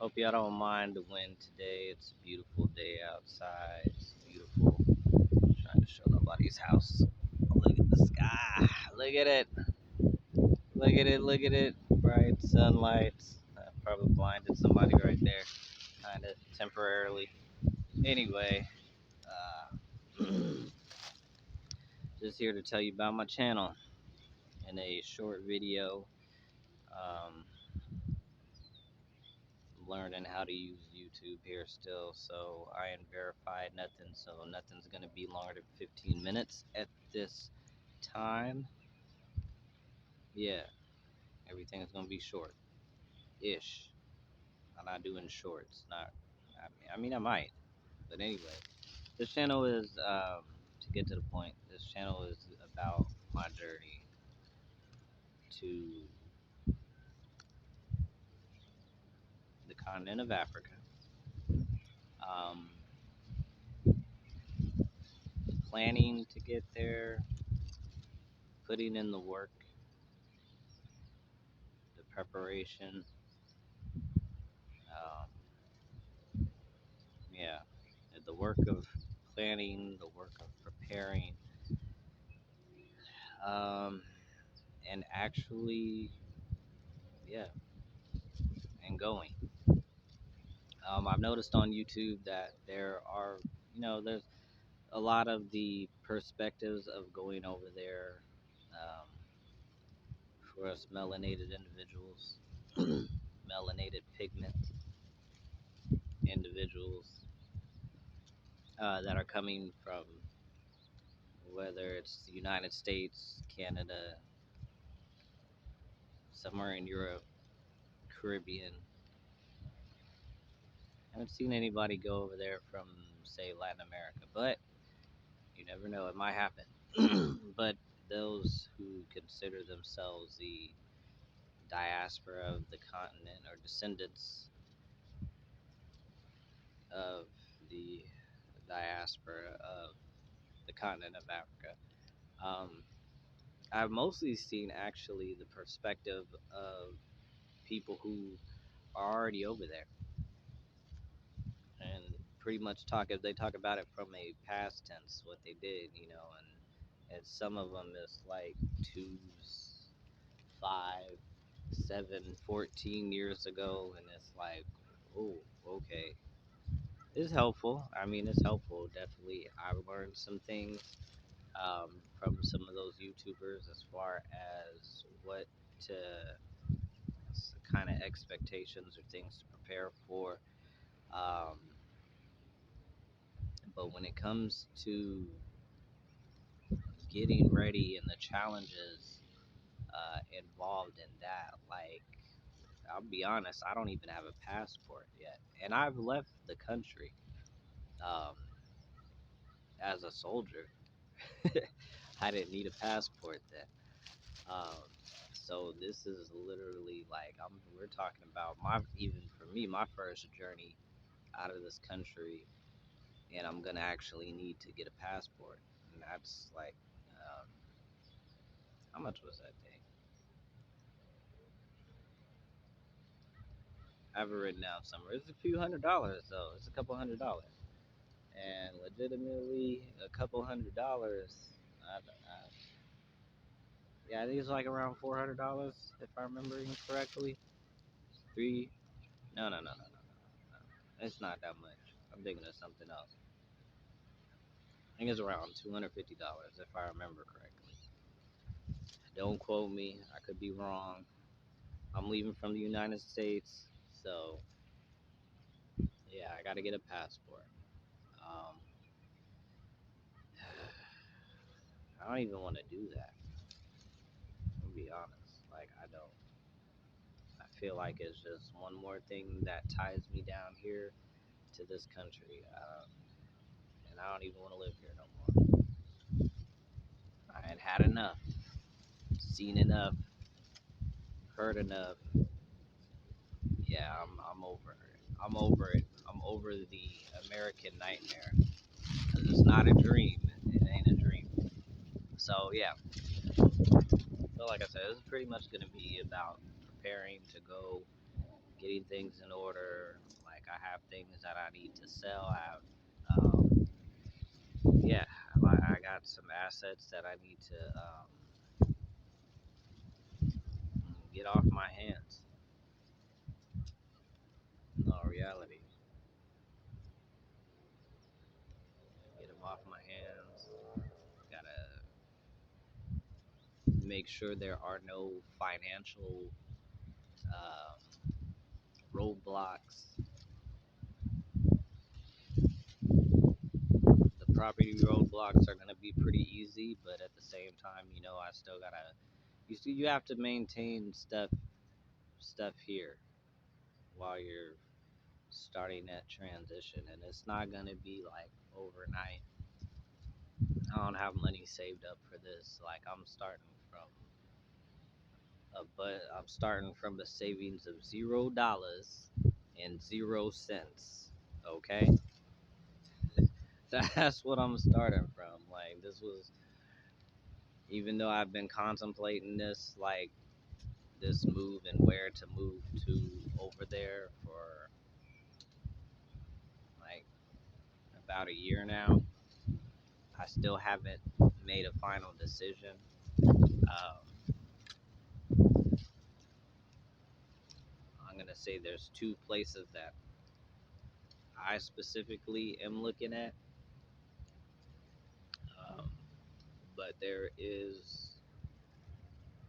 Hope y'all don't mind the wind today. It's a beautiful day outside. It's beautiful. Trying to show nobody's house. Look at the sky. Look at it. Look at it. Look at it. Bright sunlight. I probably blinded somebody right there, kind of temporarily. Anyway, uh, just here to tell you about my channel in a short video. Um, Learning how to use YouTube here still, so I ain't verified nothing, so nothing's gonna be longer than 15 minutes at this time. Yeah, everything's gonna be short ish. I'm not doing shorts, not I might, but anyway, this channel is to get to the point, this channel is about my journey to the continent of Africa. um, Planning to get there, putting in the work, the preparation. um, yeah, the work of planning, the work of preparing, um, and actually, yeah, and going. I've noticed on YouTube that there are, there's a lot of the perspectives of going over there, um, for us melanated individuals, melanated pigment individuals, that are coming from, whether it's the United States, Canada, somewhere in Europe, Caribbean. I haven't seen anybody go over there from, say, Latin America, but you never know, it might happen. But those who consider themselves the diaspora of the continent, or descendants of the diaspora of the continent of Africa, um, I've mostly seen actually the perspective of people who are already over there, and pretty much they talk about it from a past tense, what they did, and some of them is like 2, 5, 7, 14 years ago, and it's like, oh, okay, it's helpful. I mean, it's helpful, definitely. I learned some things, from some of those YouTubers, as far as what to kind of expectations or things to prepare for. um, but when it comes to getting ready and the challenges, involved in that, like, I'll be honest, I don't even have a passport yet, and I've left the country, um, as a soldier. I didn't need a passport then. um, so this is literally like, we're talking about, even for me, my first journey out of this country, and I'm gonna actually need to get a passport, and that's like, um, how much was that thing? I have it written down somewhere. It's a few $100s though. It's a couple $100, and legitimately a couple $100. Yeah, I think it's like around $400 if I'm remembering correctly. Three? No, no, no, no, no, no, no. It's not that much. I'm thinking of something else. I think it's around $250 if I remember correctly. Don't quote me. I could be wrong. I'm leaving from the United States, so yeah, I got to get a passport. Um, I don't even want to do that. To be honest, like, I don't. I feel like it's just one more thing that ties me down here to this country, and I don't even want to live here no more. I had enough, seen enough, heard enough. Yeah, I'm over it. I'm over it. I'm over the American nightmare, because it's not a dream. It ain't a dream. So yeah, so like I said, it's pretty much gonna be about preparing to go getting things in order. Like I have things that I need to sell. I have, um, yeah, I got some assets that I need to get off my hands. No reality, get them off my hands. Gotta make sure there are no financial roadblocks. The property roadblocks are gonna be pretty easy, but at the same time, I still gotta. You have to maintain stuff here while you're starting that transition, and it's not gonna be like overnight. I don't have money saved up for this. Like I'm starting from a savings of $0 and 0 cents. Okay, that's what I'm starting from. Like this was, even though I've been contemplating this move and where to move to over there for like about a year now. I still haven't made a final decision. I'm gonna say there's two places that I specifically am looking at, um, but there is,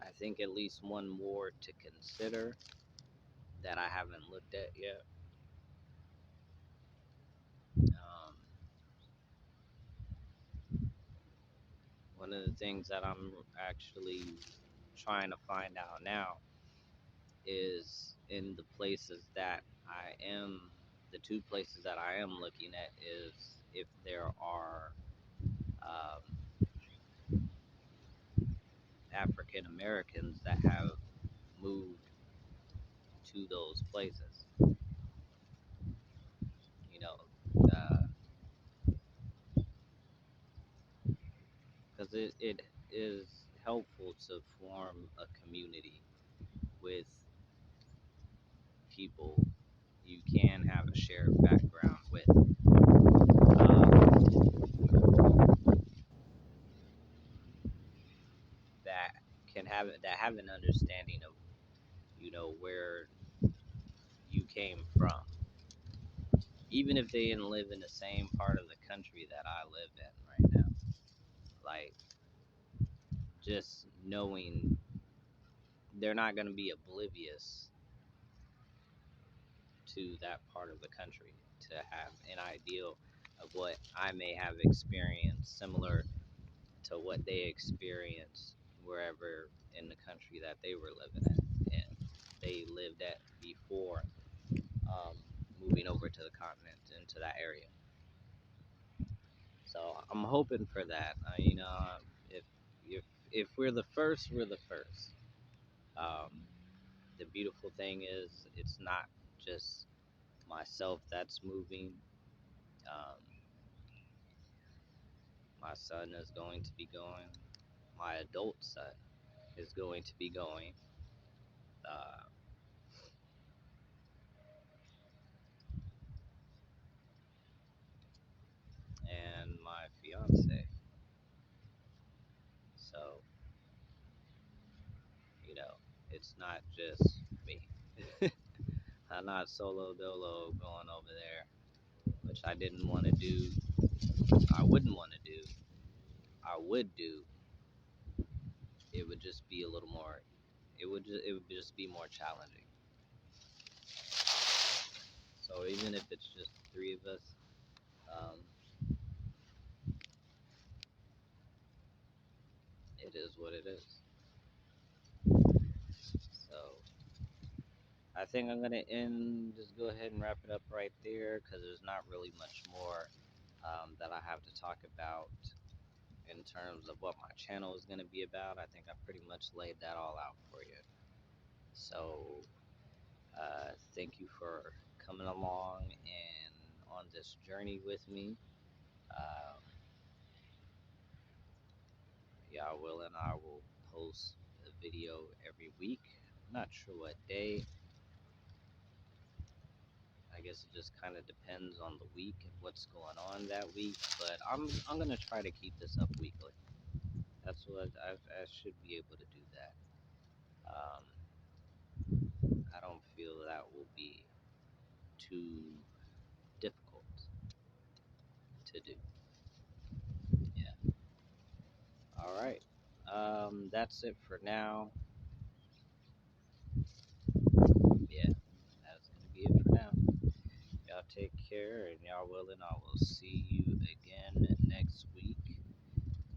I think, at least one more to consider that I haven't looked at yet. Um, One of the things that I'm actually trying to find out now is in the places that I am, the two places that I am looking at is if there are African Americans that have moved to those places. You know, because it is helpful to form a community with people you can have a shared background with. That that have an understanding of where you came from, even if they didn't live in the same part of the country that I live in right now. Like just knowing they're not going to be oblivious to that part of the country, to have an ideal of what I may have experienced similar to what they experienced wherever in the country that they were living at and they lived at before um, moving over to the continent into that area. So I'm hoping for that. If if if we're the first, we're the first. Um, the beautiful thing is, it's not just myself that's moving. Um, my son is going to be going. My adult son is going to be going. Uh, and my fiance. So, you know, it's not just me. I'm not solo dolo going over there, which I didn't want to do. I wouldn't want to do. I would do. It would just be a little more. It would just be more challenging. So even if it's just the three of us, um, it is what it is. So I think I'm gonna just go ahead and wrap it up right there because there's not really much more that I have to talk about in terms of what my channel is gonna be about. I think I pretty much laid that all out for you. So thank you for coming along and on this journey with me. Um, yeah, I will, and I will post a video every week. I'm not sure what day, guess it just kind of depends on the week and what's going on that week. But I'm gonna try to keep this up weekly. That's what I should be able to do that. Um, I don't feel that will be too difficult to do. Yeah. All right. That's it for now. Yeah, that's gonna be it for now. Y'all take care, and y'all will, and I will see you again next week.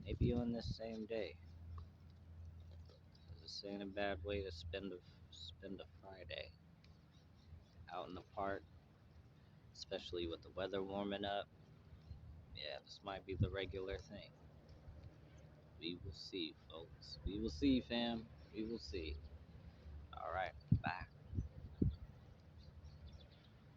Maybe on this same day. This ain't a bad way to spend a Friday out in the park, especially with the weather warming up. Yeah, this might be the regular thing. We will see, folks. We will see, fam. We will see. All right.